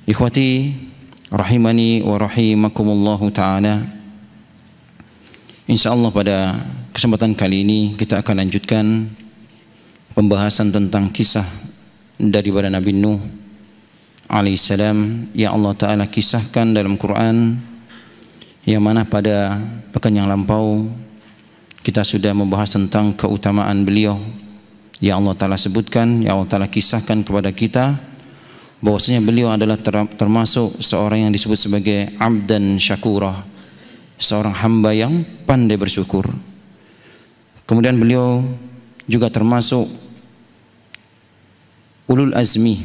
Ikhwati rahimani wa rahimakumullahu ta'ala. Insyaallah pada kesempatan kali ini kita akan lanjutkan pembahasan tentang kisah daripada Nabi Nuh alaihissalam yang Allah Ta'ala kisahkan dalam Quran, yang mana pada pekan yang lampau kita sudah membahas tentang keutamaan beliau yang Allah Ta'ala sebutkan, yang Allah Ta'ala kisahkan kepada kita bahwasanya beliau adalah termasuk seorang yang disebut sebagai abdan syakurah, seorang hamba yang pandai bersyukur. Kemudian beliau juga termasuk ulul azmi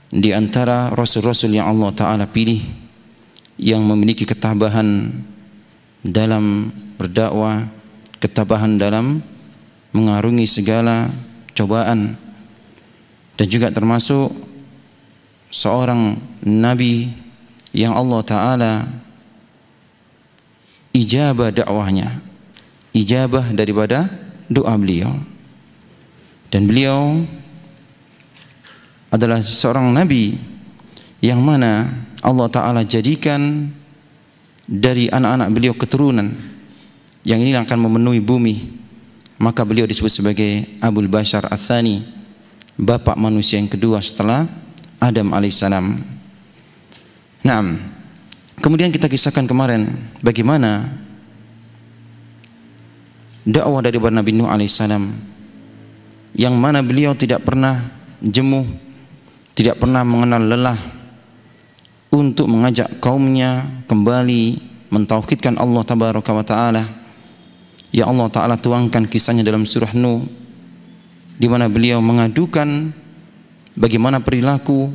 di antara rasul-rasul yang Allah Ta'ala pilih, yang memiliki ketabahan dalam berdakwah, ketabahan dalam mengarungi segala cobaan, dan juga termasuk seorang nabi yang Allah Ta'ala ijabah dakwahnya, ijabah daripada doa beliau. Dan beliau adalah seorang nabi yang mana Allah Ta'ala jadikan dari anak-anak beliau keturunan yang ini akan memenuhi bumi. Maka beliau disebut sebagai Abul Bashar Ats-Tsani, bapak manusia yang kedua setelah Adam alaihissalam. Naam. Kemudian kita kisahkan kemarin bagaimana dakwah dari Nabi Nuh alaihissalam, yang mana beliau tidak pernah jemu, tidak pernah mengenal lelah untuk mengajak kaumnya kembali mentauhidkan Allah tabaraka wa taala. Ya Allah Ta'ala tuangkan kisahnya dalam surah Nuh, di mana beliau mengadukan bagaimana perilaku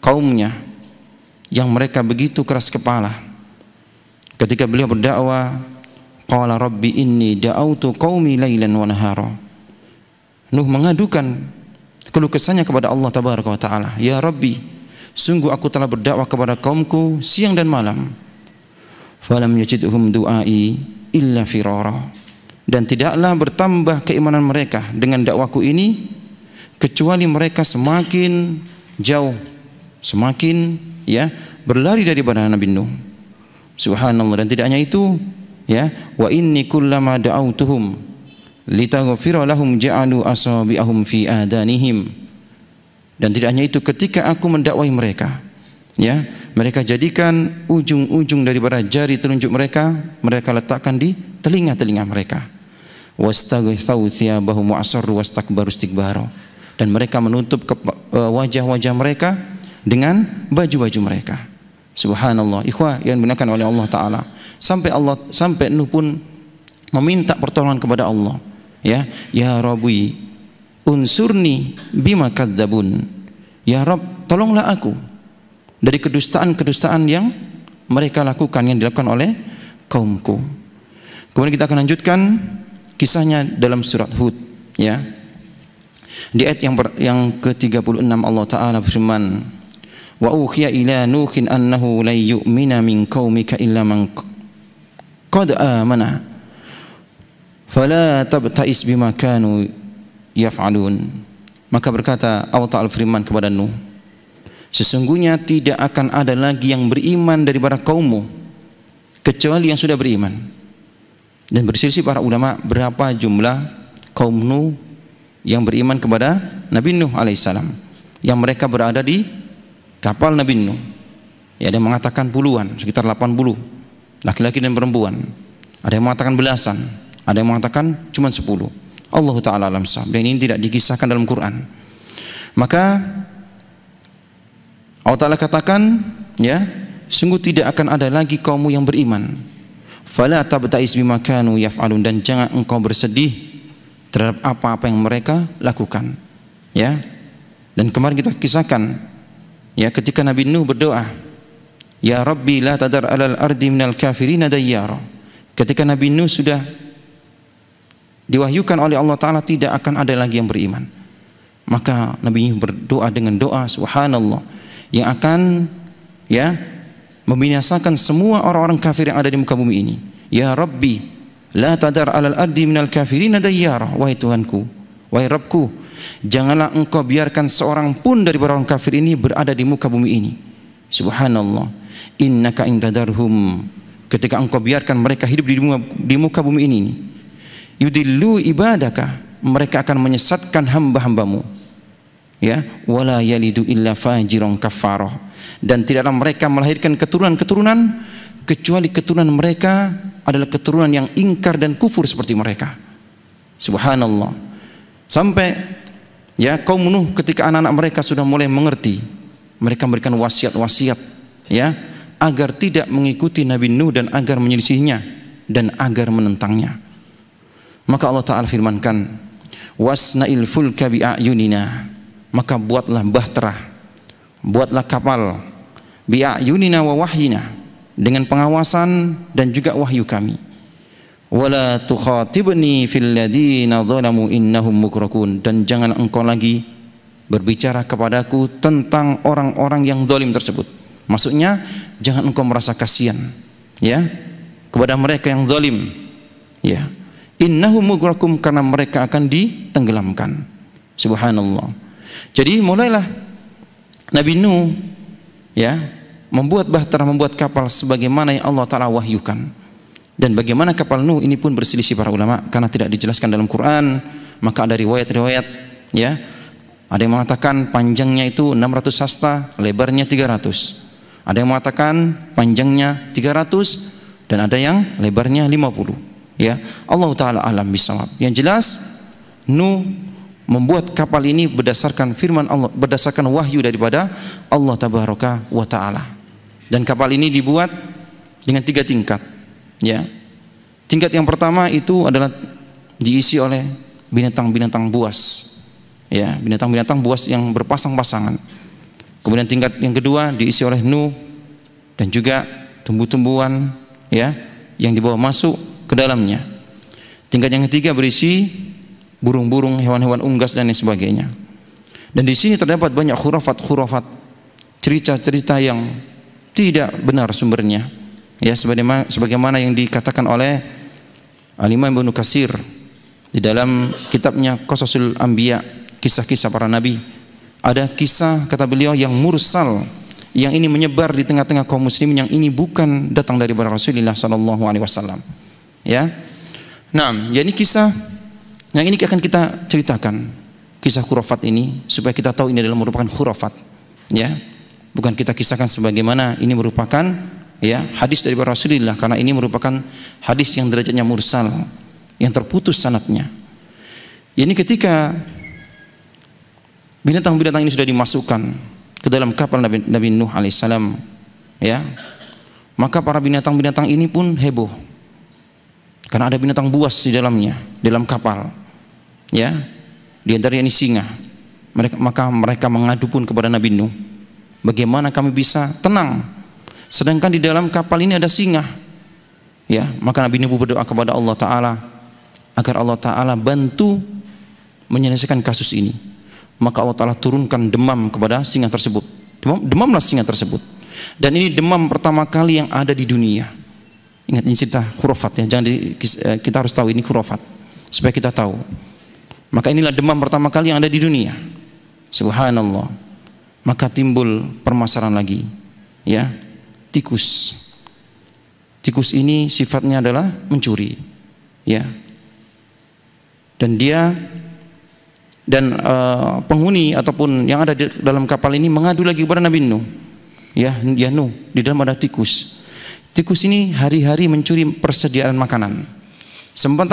kaumnya yang mereka begitu keras kepala. Ketika beliau berdakwah, qala rabbi inni da'autu qaumi lailan wa nahara. Nuh mengadukan keluh kesahnya kepada Allah tabaraka wa taala, ya Rabbi, sungguh aku telah berdakwah kepada kaumku siang dan malam. Falam yajidhum du'ai illa firara. Dan tidaklah bertambah keimanan mereka dengan dakwaku ini kecuali mereka semakin jauh, semakin berlari daripada Nabi Nuh. Subhanallah. Dan tidak hanya itu, wa inni kullama da'autuhum litaghfira lahum ja'alu asabi'ahum fi adanihim. Dan tidak hanya itu, ketika aku mendakwai mereka, mereka jadikan ujung-ujung daripada jari telunjuk mereka, mereka letakkan di telinga-telinga mereka. Wastaghithu thiyabahum wa'asarru wastakbaru istikbara. Dan mereka menutup wajah-wajah mereka dengan baju-baju mereka. Subhanallah. Ikhwah yang dimuliakan oleh Allah Ta'ala, sampai Nuh pun meminta pertolongan kepada Allah. Ya Rabbi, unsurni bima kadzabun. Ya Rabb, tolonglah aku dari kedustaan-kedustaan yang mereka lakukan, yang dilakukan oleh kaumku. Kemudian kita akan lanjutkan kisahnya dalam surat Hud. Di ayat yang ke-36 Allah Ta'ala berfirman, wa uhiya ila nuhin annahu la yu'mina min qaumika illa man qad amana fala tabta'is bima kanu yaf'alun. Maka berkata Allah Ta'ala firman kepada Nuh, sesungguhnya tidak akan ada lagi yang beriman daripada kaummu kecuali yang sudah beriman. Dan berselisih para ulama berapa jumlah kaum Nuh yang beriman kepada Nabi Nuh alaihissalam, yang mereka berada di kapal Nabi Nuh. Ada yang mengatakan puluhan, sekitar 80, laki-laki dan perempuan. Ada yang mengatakan belasan, ada yang mengatakan cuma 10. Allah Ta'ala alam sahab. Dan ini tidak dikisahkan dalam Quran. Maka Allah Ta'ala katakan, sungguh tidak akan ada lagi kaummu yang beriman. Fala tabta'is bima kanu yaf'alun. Dan jangan engkau bersedih terhadap apa-apa yang mereka lakukan. Dan kemarin kita kisahkan, ketika Nabi Nuh berdoa, ya Rabbi la tadar alal ardi minal kafirina dayyara. Ketika Nabi Nuh sudah diwahyukan oleh Allah Ta'ala tidak akan ada lagi yang beriman, maka Nabi Nuh berdoa dengan doa subhanallah yang akan membinasakan semua orang-orang kafir yang ada di muka bumi ini. Ya Rabbi, la tadar alal ardi minal kafirina dayyara. Wahai Tuhanku, wahai Rabbku, janganlah engkau biarkan seorang pun dari orang kafir ini berada di muka bumi ini. Subhanallah. Innaka intadarhum, ketika engkau biarkan mereka hidup di muka bumi ini, yudillu ibadaka, mereka akan menyesatkan hamba-hambamu. Ya, wala yalidu illa fajiron kafarah, dan tidaklah mereka melahirkan keturunan-keturunan kecuali keturunan mereka adalah keturunan yang ingkar dan kufur seperti mereka. Subhanallah. Sampai ya kaum Nuh ketika anak-anak mereka sudah mulai mengerti, mereka memberikan wasiat-wasiat ya agar tidak mengikuti Nabi Nuh dan agar menyelisihinya dan agar menentangnya. Maka Allah Ta'ala firmankan, wasna'il fulka bi'ayunina, maka buatlah bahtera, buatlah kapal, bi'ayunina wa wahyina, dengan pengawasan dan juga wahyu kami. Wala tukhatibni fil ladina zalamu innahum mughraqun, dan jangan engkau lagi berbicara kepadaku tentang orang-orang yang zalim tersebut. Maksudnya jangan engkau merasa kasihan ya kepada mereka yang zalim ya. Innahum mughraqun, karena mereka akan ditenggelamkan. Subhanallah. Jadi mulailah Nabi Nuh ya membuat bahtera, membuat kapal sebagaimana yang Allah Ta'ala wahyukan. Dan bagaimana kapal Nuh ini pun berselisih para ulama karena tidak dijelaskan dalam Quran. Maka ada riwayat-riwayat ya, ada yang mengatakan panjangnya itu 600 hasta, lebarnya 300. Ada yang mengatakan panjangnya 300 dan ada yang lebarnya 50 ya. Allah Ta'ala alam bisawab. Yang jelas Nuh membuat kapal ini berdasarkan firman Allah, berdasarkan wahyu daripada Allah Tabaraka wa Ta'ala. Dan kapal ini dibuat dengan 3 tingkat ya. Tingkat yang pertama itu adalah diisi oleh binatang-binatang buas ya, binatang-binatang buas yang berpasang-pasangan. Kemudian tingkat yang kedua diisi oleh Nuh dan juga tumbuh-tumbuhan ya yang dibawa masuk ke dalamnya. Tingkat yang ketiga berisi burung-burung, hewan-hewan unggas dan lain sebagainya. Dan di sini terdapat banyak khurafat-khurafat, cerita-cerita yang tidak benar sumbernya. Ya, sebagaimana yang dikatakan oleh Al-Imam Ibnu Katsir di dalam kitabnya Qasasul Anbiya, kisah-kisah para nabi. Ada kisah kata beliau yang mursal, yang ini menyebar di tengah-tengah kaum muslimin, yang ini bukan datang dari Rasulullah sallallahu alaihi wasallam. Ya. Nah, jadi kisah yang ini akan kita ceritakan, kisah khurafat ini, supaya kita tahu ini adalah merupakan khurafat. Ya. Bukan kita kisahkan sebagaimana ini merupakan ya hadis dari Rasulullah, karena ini merupakan hadis yang derajatnya mursal, yang terputus sanadnya. Ini ketika binatang-binatang ini sudah dimasukkan ke dalam kapal Nabi Nuh alaihissalam ya, maka para binatang-binatang ini pun heboh karena ada binatang buas di dalamnya, dalam kapal ya, di antaranya ini singa. Maka mereka mengadu pun kepada Nabi Nuh, bagaimana kami bisa tenang sedangkan di dalam kapal ini ada singa ya. Maka Nabi Nuh berdoa kepada Allah Ta'ala agar Allah Ta'ala bantu menyelesaikan kasus ini. Maka Allah Ta'ala turunkan demam kepada singa tersebut. Demamlah singa tersebut. Dan ini demam pertama kali yang ada di dunia. Ingat, ini cerita khurafat ya, kita harus tahu ini khurafat supaya kita tahu. Maka inilah demam pertama kali yang ada di dunia. Subhanallah. Maka timbul permasalahan lagi ya, tikus. Tikus ini sifatnya adalah mencuri ya. Dan dia dan penghuni ataupun yang ada di dalam kapal ini mengadu lagi kepada Nabi Nuh ya, ya Nuh, di dalam ada tikus. Tikus ini hari-hari mencuri persediaan makanan,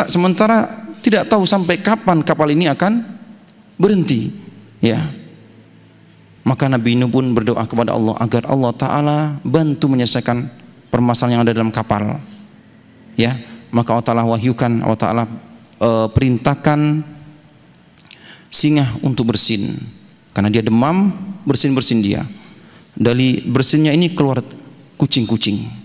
sementara tidak tahu sampai kapan kapal ini akan berhenti ya. Maka Nabi Nuh pun berdoa kepada Allah agar Allah Ta'ala bantu menyelesaikan permasalahan yang ada dalam kapal ya. Maka Allah Ta'ala wahyukan, Allah Ta'ala perintahkan singa untuk bersin, karena dia demam, bersin-bersin dia. Dari bersinnya ini keluar kucing-kucing.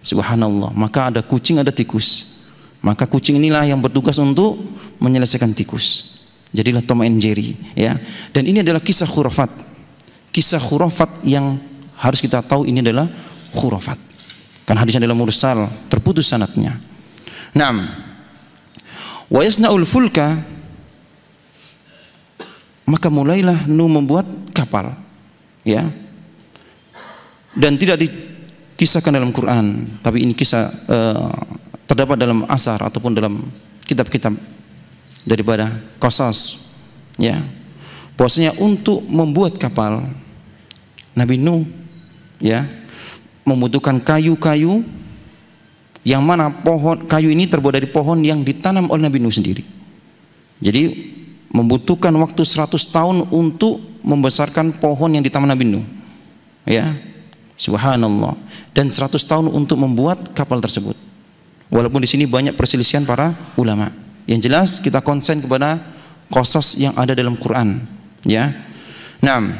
Subhanallah. Maka ada kucing, ada tikus. Maka kucing inilah yang bertugas untuk menyelesaikan tikus. Jadilah Tom and Jerry ya. Dan ini adalah kisah khurafat. Kisah khurafat yang harus kita tahu ini adalah khurafat, karena hadisnya adalah mursal, terputus sanadnya. Naam. Wa yasna'ul fulka, maka mulailah Nuh membuat kapal ya. dan tidak dikisahkan dalam Quran, tapi ini kisah terdapat dalam asar ataupun dalam kitab-kitab daripada Qasas, ya, bahwasanya untuk membuat kapal Nabi Nuh, ya, membutuhkan kayu-kayu yang mana pohon kayu ini terbuat dari pohon yang ditanam oleh Nabi Nuh sendiri. Jadi membutuhkan waktu 100 tahun untuk membesarkan pohon yang ditanam Nabi Nuh, ya, subhanallah, dan 100 tahun untuk membuat kapal tersebut. Walaupun di sini banyak perselisihan para ulama. Yang jelas kita konsen kepada qasas yang ada dalam Quran, ya. Naam.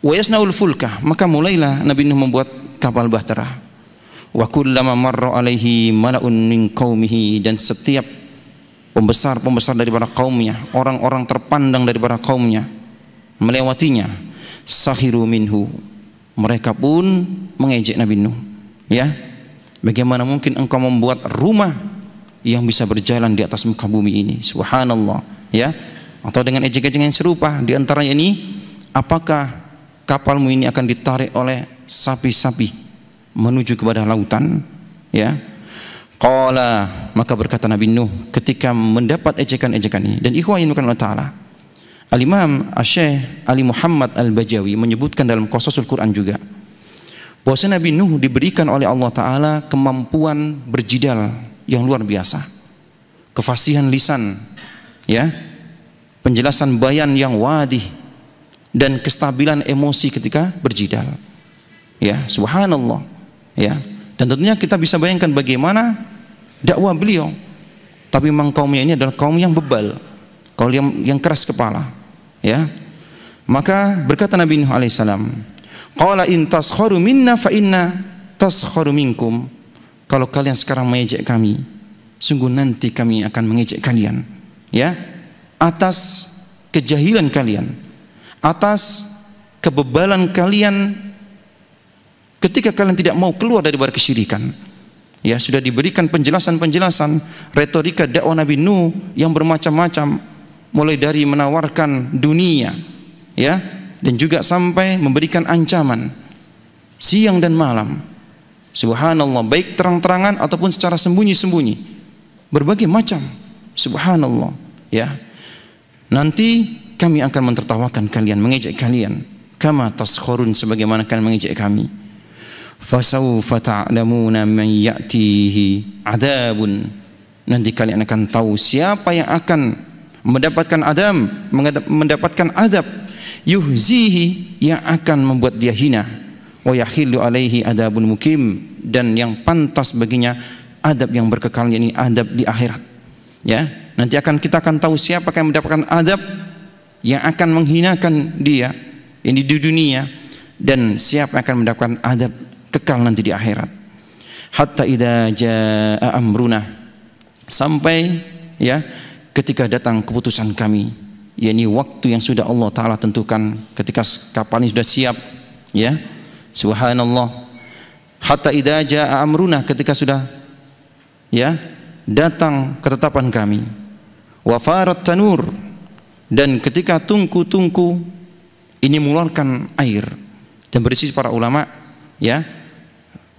Wa yasnaul fulka, maka mulailah Nabi Nuh membuat kapal bahtera. Wa kullama marra alaihi mala'un min qaumihi, dan setiap pembesar-pembesar daripada kaumnya, orang-orang terpandang daripada kaumnya melewatinya, sahiru minhu, mereka pun mengejek Nabi Nuh, ya. Bagaimana mungkin engkau membuat rumah yang bisa berjalan di atas muka bumi ini, subhanallah, ya. Atau dengan ejek-ejek yang serupa, di antaranya ini, apakah kapalmu ini akan ditarik oleh sapi-sapi menuju kepada lautan, ya. Qala, maka berkata Nabi Nuh ketika mendapat ejekan-ejekan ini. Dan ikhwan Allah Ta'ala, Al-Imam Asy-Syaikh Ali Muhammad Al-Bajawi menyebutkan dalam Qasasul Quran juga bahwa Nabi Nuh diberikan oleh Allah Ta'ala kemampuan berjidal yang luar biasa, kefasihan lisan, ya, penjelasan bayan yang wadih, dan kestabilan emosi ketika berjidal, ya, subhanallah, ya. Dan tentunya kita bisa bayangkan bagaimana dakwah beliau, tapi memang kaumnya ini adalah kaum yang bebal, kaum yang keras kepala, ya. Maka berkata Nabi Nuh alaihissalam, qala in taskharu minna fa inna taskharu minkum, kalau kalian sekarang mengejek kami, sungguh nanti kami akan mengejek kalian, ya, atas kejahilan kalian, atas kebebalan kalian ketika kalian tidak mau keluar dari kesyirikan. Ya, sudah diberikan penjelasan-penjelasan retorika dakwah Nabi Nuh yang bermacam-macam, mulai dari menawarkan dunia, ya, dan juga sampai memberikan ancaman siang dan malam, subhanallah, baik terang-terangan ataupun secara sembunyi-sembunyi, berbagai macam, subhanallah, ya. Nanti kami akan mentertawakan kalian, mengejek kalian, kama taskhurun, sebagaimana kalian mengejek kami. Fasawfa ta'lamuna man ya'tihi adabun, nanti kalian akan tahu siapa yang akan mendapatkan azab, yuhzihi, yang akan membuat dia hina, wa yahillu alaihi adabun mukim, dan yang pantas baginya adab yang berkekal, yakni adab di akhirat, ya. Nanti kita akan tahu siapa yang mendapatkan adab yang akan menghinakan dia ini di dunia, dan siapa yang akan mendapatkan adab kekal nanti di akhirat. Hatta idza jaa amruna, sampai, ya, ketika datang keputusan kami, yakni waktu yang sudah Allah Ta'ala tentukan ketika kapal ini sudah siap, ya, subhanallah. Hatta idza jaa amruna, ketika sudah, ya, datang ketetapan kami. Wa farat tanur, dan ketika tungku-tungku ini mengeluarkan air. Dan berisi para ulama, ya,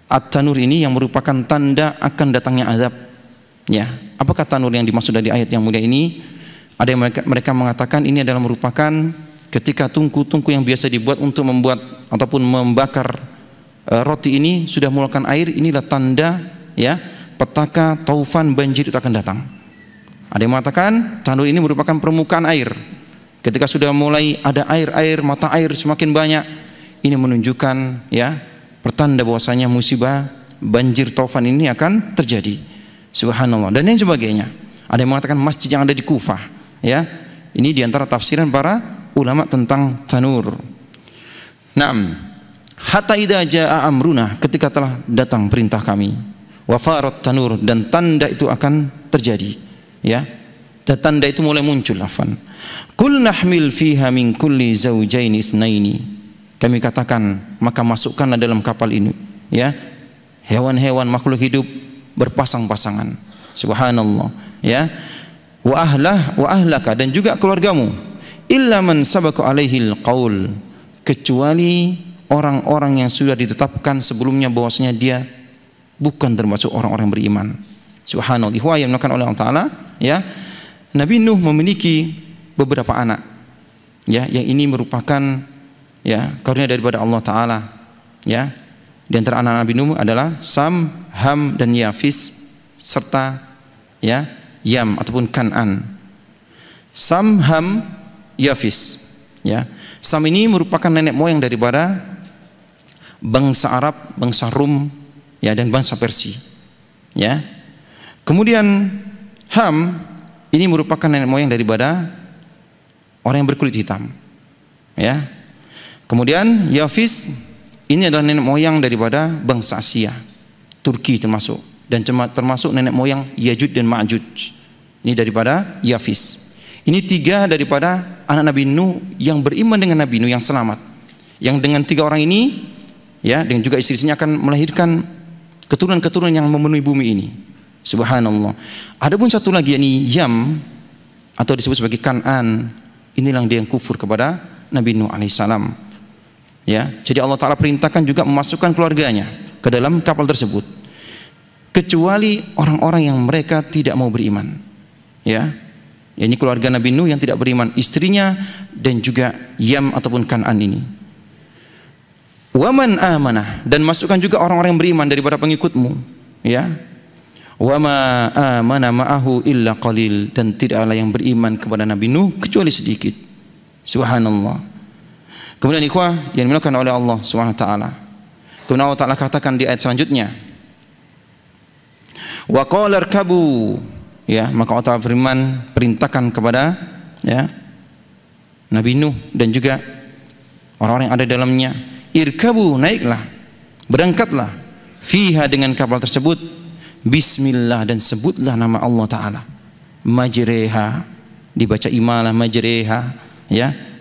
at-tanur ini yang merupakan tanda akan datangnya azab, ya. Apakah tanur yang dimaksud dari ayat yang mulia ini? Ada yang mereka mengatakan ini adalah merupakan ketika tungku-tungku yang biasa dibuat untuk membuat ataupun membakar roti ini sudah mengeluarkan air, inilah tanda, ya, petaka taufan banjir itu akan datang. Ada yang mengatakan tanur ini merupakan permukaan air. Ketika sudah mulai ada air, mata air semakin banyak, ini menunjukkan, ya, pertanda bahwasanya musibah banjir taufan ini akan terjadi, subhanallah, dan lain sebagainya. Ada yang mengatakan masjid yang ada di Kufah, ya. Ini diantara tafsiran para ulama tentang tanur. Naam, hatta idza jaa amruna, ketika telah datang perintah kami, wa farat tanur, dan tanda itu akan terjadi, ya. Dan tanda itu mulai muncul, afan. Kul nahmil fiha min kulli zawjaini itsnaini, kami katakan maka masukkanlah dalam kapal ini, ya, hewan-hewan makhluk hidup berpasang-pasangan, subhanallah, ya. Wa ahlaka, dan juga keluargamu, illa man sabaqa alaihi alqaul, kecuali orang-orang yang sudah ditetapkan sebelumnya bahwasanya dia bukan termasuk orang-orang beriman. Subhanallah, ihwa yang dimuliakan oleh Allah Ta'ala, ya. Nabi Nuh memiliki beberapa anak, ya, yang ini merupakan, ya, karunia daripada Allah Ta'ala, ya. Di antara anak Nabi Nuh adalah Sam, Ham, dan Yafis, serta, ya, Yam ataupun Kan'an. Sam, Ham, Yafis, ya. Sam ini merupakan nenek moyang daripada bangsa Arab, bangsa Rum, ya, dan bangsa Persia, ya. Kemudian Ham ini merupakan nenek moyang daripada orang yang berkulit hitam, ya. Kemudian Yafis ini adalah nenek moyang daripada bangsa Asia, Turki termasuk, dan termasuk nenek moyang Yajuj dan Ma'juj. Ini daripada Yafis. Ini 3 daripada anak Nabi Nuh yang beriman dengan Nabi Nuh, yang selamat. Yang dengan 3 orang ini, ya, dengan juga istri-istrinya akan melahirkan keturunan-keturunan yang memenuhi bumi ini. Subhanallah. Adapun satu lagi, yakni Yam atau disebut sebagai Kan'an, inilah dia yang kufur kepada Nabi Nuh alaihissalam. Ya, jadi Allah Ta'ala perintahkan juga memasukkan keluarganya ke dalam kapal tersebut, kecuali orang-orang yang mereka tidak mau beriman. Ya, ini keluarga Nabi Nuh yang tidak beriman, istrinya dan juga Yam ataupun Kan'an ini. Waman amanah, dan masukkan juga orang-orang yang beriman daripada pengikutmu, ya. Wama amana ma'ahu illa qalil, dan tidaklah yang beriman kepada Nabi Nuh kecuali sedikit. Subhanallah. Kemudian ikhwah yang dimuliakan oleh Allah Subhanahu wa taala, kemudian Allah Ta'ala katakan di ayat selanjutnya, wa qala irkabu, ya, maka Allah Ta'ala firman, perintahkan kepada, ya, Nabi Nuh dan juga orang-orang yang ada dalamnya, irkabu, naiklah, berangkatlah, fiha, dengan kapal tersebut, bismillah, dan sebutlah nama Allah Ta'ala, majreha, dibaca imalah majreha, ya,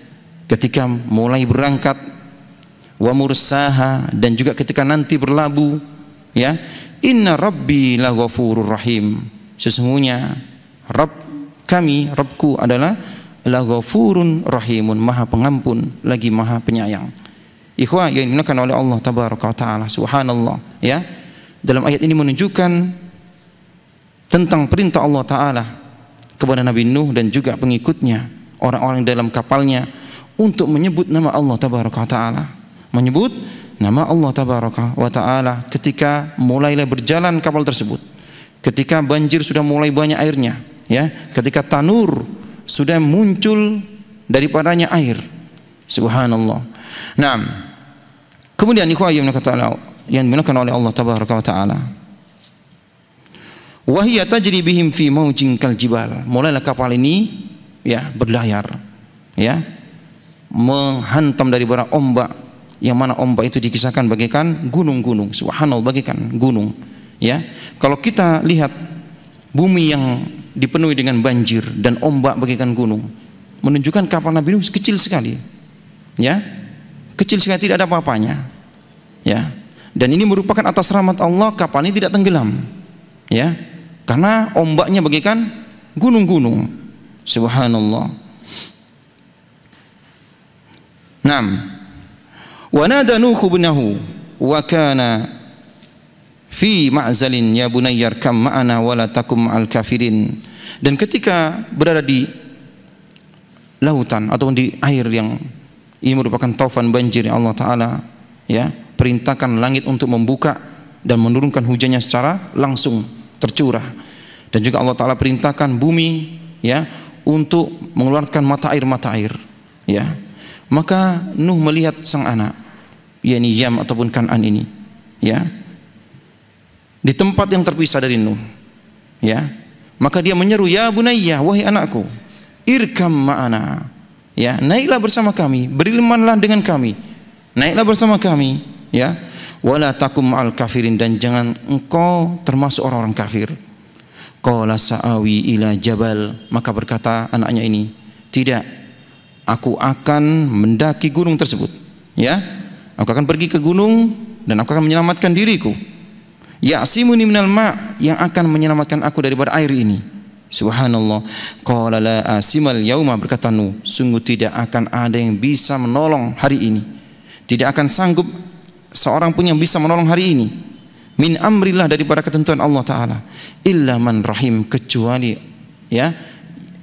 ketika mulai berangkat, wa mursaha, dan juga ketika nanti berlabuh, ya, inna rabbi laghafurur rahim, sesungguhnya Rabb kami, Rabbku adalah laghafurun rahimun, maha pengampun lagi maha penyayang. Ikhwah yang dimuliakan oleh Allah tabaraka wa taala, subhanallah, ya. Dalam ayat ini menunjukkan tentang perintah Allah Ta'ala kepada Nabi Nuh dan juga pengikutnya, orang-orang dalam kapalnya, untuk menyebut nama Allah Tabaraka wa Ta'ala, menyebut nama Allah Tabaraka wa Ta'ala ketika mulailah berjalan kapal tersebut, ketika banjir sudah mulai banyak airnya, ya, ketika tanur sudah muncul daripadanya air. Subhanallah. Nah, kemudian ikhwah yang dimuliakan oleh Allah Tabaraka wa Ta'ala, wa hiya tajri bihim fi maujin kal jibal, mulailah kapal ini, ya, berlayar, ya, menghantam dari bara ombak, yang mana ombak itu dikisahkan bagaikan gunung-gunung. Subhanallah, bagaikan gunung, ya. Kalau kita lihat bumi yang dipenuhi dengan banjir dan ombak bagaikan gunung, menunjukkan kapal Nabi Nuh kecil sekali, ya, kecil sekali, tidak ada apa-apanya, ya. Dan ini merupakan atas rahmat Allah, kapal ini tidak tenggelam, ya, karena ombaknya bagaikan gunung-gunung. Subhanallah. Naam. Wa nada Nuh ibnahu wa kana fi ma'zalin ya bunayya arkam ma'ana wa la takum ma'al kafirin. Dan ketika berada di lautan atau di air yang ini merupakan taufan banjir yang Allah Ta'ala, ya, perintahkan langit untuk membuka dan menurunkan hujannya secara langsung tercurah, dan juga Allah Ta'ala perintahkan bumi, ya, untuk mengeluarkan mata air, ya. Maka Nuh melihat sang anak, yakni Yam ataupun Kan'an ini, ya, di tempat yang terpisah dari Nuh, ya. Maka dia menyeru, ya bunayya, wahai anakku, irkam ma'ana, ya, naiklah bersama kami, berimanlah dengan kami, naiklah bersama kami, ya, wala takum ma'al kafirin, dan jangan engkau termasuk orang-orang kafir. Qala sa'awi ila jabal, maka berkata anaknya ini, tidak, aku akan mendaki gunung tersebut, ya, aku akan pergi ke gunung dan aku akan menyelamatkan diriku, ya'simuni minal ma', yang akan menyelamatkan aku daripada air ini. Subhanallah. Qala la asimal yauma, berkata Nuh, sungguh tidak akan ada yang bisa menolong hari ini, tidak akan sanggup seorang pun yang bisa menolong hari ini min amrillah, daripada ketentuan Allah Ta'ala, illa man rahim, kecuali ya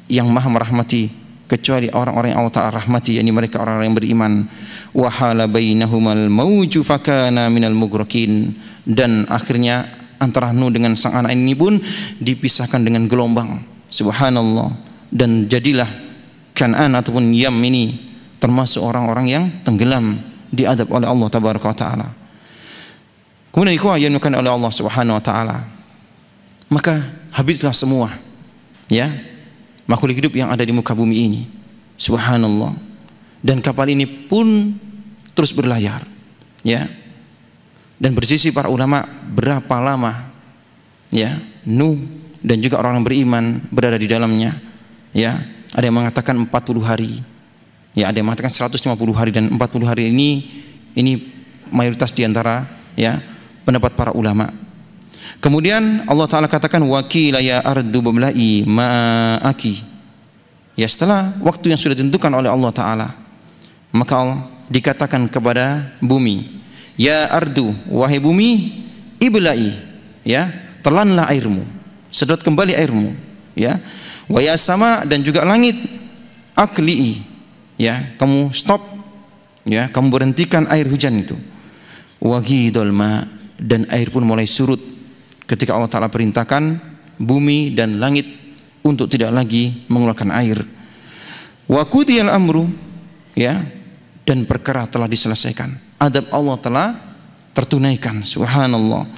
yang maha merahmati, kecuali orang-orang yang Allah Ta'ala rahmati, yakni mereka orang-orang yang beriman. Wa hala bainahumal mauju fakana minal mughrakin, dan akhirnya antara Nuh dengan sang anak ini pun dipisahkan dengan gelombang. Subhanallah. Dan jadilah Kan'an ataupun Yam ini termasuk orang-orang yang tenggelam, diadab oleh Allah Tabaraka wa Ta'ala. Kemudian ikhwah yang dimuliakan oleh Allah Subhanahu wa Ta'ala, maka habislah semua ya makhluk hidup yang ada di muka bumi ini. Subhanallah. Dan kapal ini pun terus berlayar ya. Dan bersisi para ulama berapa lama ya Nuh dan juga orang yang beriman berada di dalamnya ya. Ada yang mengatakan 40 hari ya, ada yang mengatakan 150 hari, dan 40 hari ini mayoritas diantara ya pendapat para ulama. Kemudian Allah Ta'ala katakan wakila ya ardu bamla'i ma'aki, ya setelah waktu yang sudah ditentukan oleh Allah Ta'ala, maka Allah dikatakan kepada bumi, ya ardu, wahai bumi, ibla'i, ya telanlah airmu, sedot kembali airmu, ya wa ya sama, dan juga langit, akli'i, ya kamu stop, ya kamu berhentikan air hujan itu. Waghidul ma, dan air pun mulai surut ketika Allah Ta'ala perintahkan bumi dan langit untuk tidak lagi mengeluarkan air. Wa qudiyal amru, ya, dan perkara telah diselesaikan, adab Allah telah tertunaikan. Subhanallah.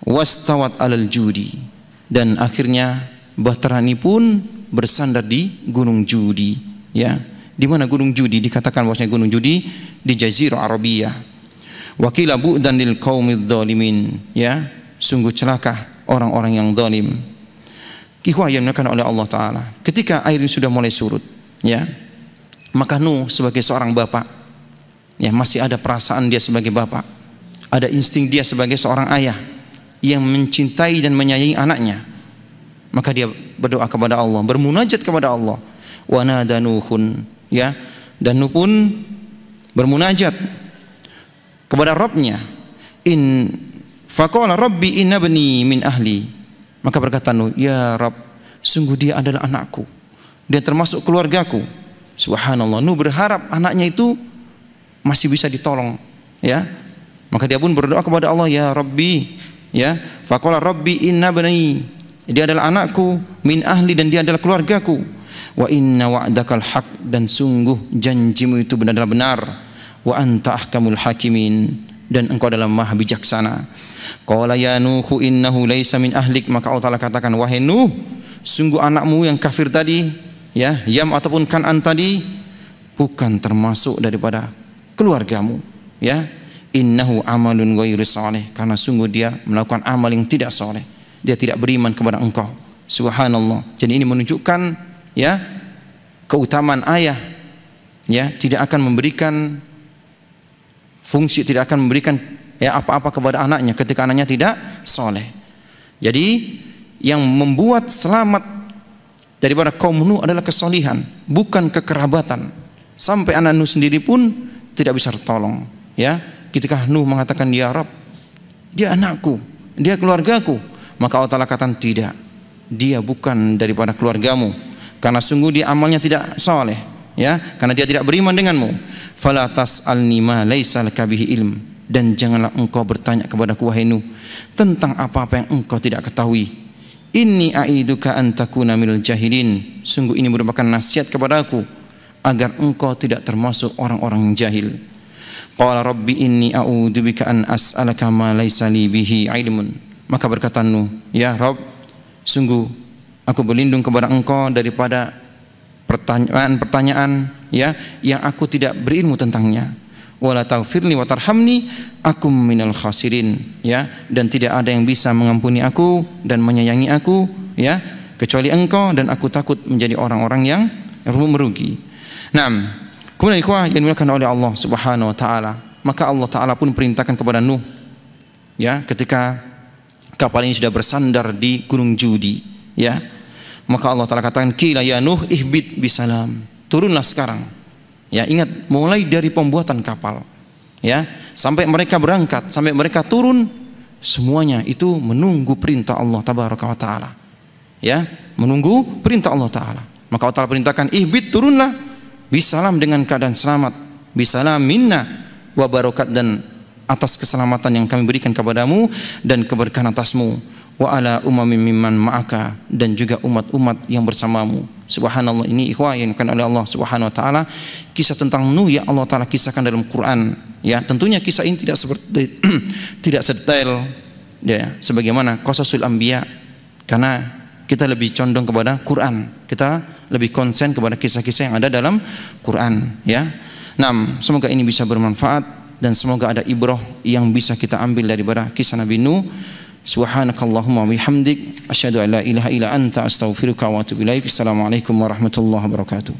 Wastawat alal judi, dan akhirnya bahtera ini pun bersandar di gunung Judi, ya. Di mana gunung Judi? Dikatakan bahwasanya gunung Judi di Jazirah Arabiyah. Wakila bu'dan lil qaumidz zalimin, ya sungguh celaka orang-orang yang zalim. Ikhwah yang dimuliakan oleh Allah Ta'ala, ketika air ini sudah mulai surut ya, maka Nuh sebagai seorang bapak ya, masih ada perasaan dia sebagai bapak, ada insting dia sebagai seorang ayah yang mencintai dan menyayangi anaknya, maka dia berdoa kepada Allah, bermunajat kepada Allah. Wa nada Nuhun, ya, dan Nuh pun bermunajat kepada Rabbnya, in faqala rabbi inna bani min ahli, maka berkata Nuh, ya Rabb, sungguh dia adalah anakku, dia termasuk keluargaku. Subhanallah. Nuh berharap anaknya itu masih bisa ditolong ya, maka dia pun berdoa kepada Allah, ya Rabbi, ya faqala rabbi inna bani, dia adalah anakku, min ahli, dan dia adalah keluargaku. Wa inna wa'dakal haq, dan sungguh janjimu itu benar-benar benar. Wa anta ahkamul hakimin, dan engkau adalah maha bijaksana. Qala ya Nuhu innahu laysa min ahlik, maka Allah Ta'ala katakan, wahai Nuh, sungguh anakmu yang kafir tadi ya, Yam ataupun Kan'an tadi, bukan termasuk daripada keluargamu ya. Innahu amalun ghairu salih, karena sungguh dia melakukan amal yang tidak saleh, dia tidak beriman kepada engkau. Subhanallah. Jadi ini menunjukkan ya keutamaan ayah ya, tidak akan memberikan fungsi, tidak akan memberikan ya apa-apa kepada anaknya ketika anaknya tidak soleh. Jadi yang membuat selamat daripada kaum Nuh adalah kesolihan, bukan kekerabatan. Sampai anak Nuh sendiri pun tidak bisa tertolong ya. Ketika Nuh mengatakan ya Rabb, dia anakku, dia keluargaku, maka Allah Ta'ala katakan tidak, dia bukan daripada keluargamu, karena sungguh dia amalnya tidak soleh ya, karena dia tidak beriman denganmu. Fala tas'alni ma laisa laka bihi ilm, dan janganlah engkau bertanya kepadaku wahai Nuh tentang apa-apa yang engkau tidak ketahui. Inni a'iduka an takuna minal jahilin, sungguh ini merupakan nasihat kepadaku agar engkau tidak termasuk orang-orang yang jahil. Qala rabbi inni a'udzubika an as'alaka ma laisa li bihi ilmun, maka berkata Nuh, ya Rabb, sungguh aku berlindung kepada engkau daripada pertanyaan-pertanyaan ya yang aku tidak berilmu tentangnya. Wala taghfirli wa tarhamni akum minal khasirin, ya, dan tidak ada yang bisa mengampuni aku dan menyayangi aku ya kecuali engkau, dan aku takut menjadi orang-orang yang merugi. Naam. Kemudian ikhwah yang dimuliakan oleh Allah Subhanahu wa Ta'ala, maka Allah Ta'ala pun perintahkan kepada Nuh ya, ketika kapal ini sudah bersandar di gunung Judi ya, maka Allah Ta'ala katakan, qila ya Nuh ihbit bisalam, turunlah sekarang ya. Ingat, mulai dari pembuatan kapal ya, sampai mereka berangkat, sampai mereka turun, semuanya itu menunggu perintah Allah tabaraka wa taala. Ya, menunggu perintah Allah taala. Maka Allah taala perintahkan, ihbit, turunlah, bisalam dengan keadaan selamat, bisalam minna wa barakat, dan atas keselamatan yang kami berikan kepadamu dan keberkahan atasmu, wa ala umamin mimman ma'aka, dan juga umat-umat yang bersamamu. Subhanallah, ini ikhwah yang kan oleh Allah Subhanahu wa taala, kisah tentang Nuh yang Allah taala kisahkan dalam Quran. Ya, tentunya kisah ini tidak seperti tidak sedetail ya sebagaimana qasasul anbiya, karena kita lebih condong kepada Quran. Kita lebih konsen kepada kisah-kisah yang ada dalam Quran, ya. Nah, semoga ini bisa bermanfaat dan semoga ada ibrah yang bisa kita ambil daripada kisah Nabi Nuh. Subhanakallahumma wa bihamdik, asyhadu an la ilaha illa anta, astaghfiruka wa atubu ilaik. Assalamualaikum warahmatullahi wabarakatuh.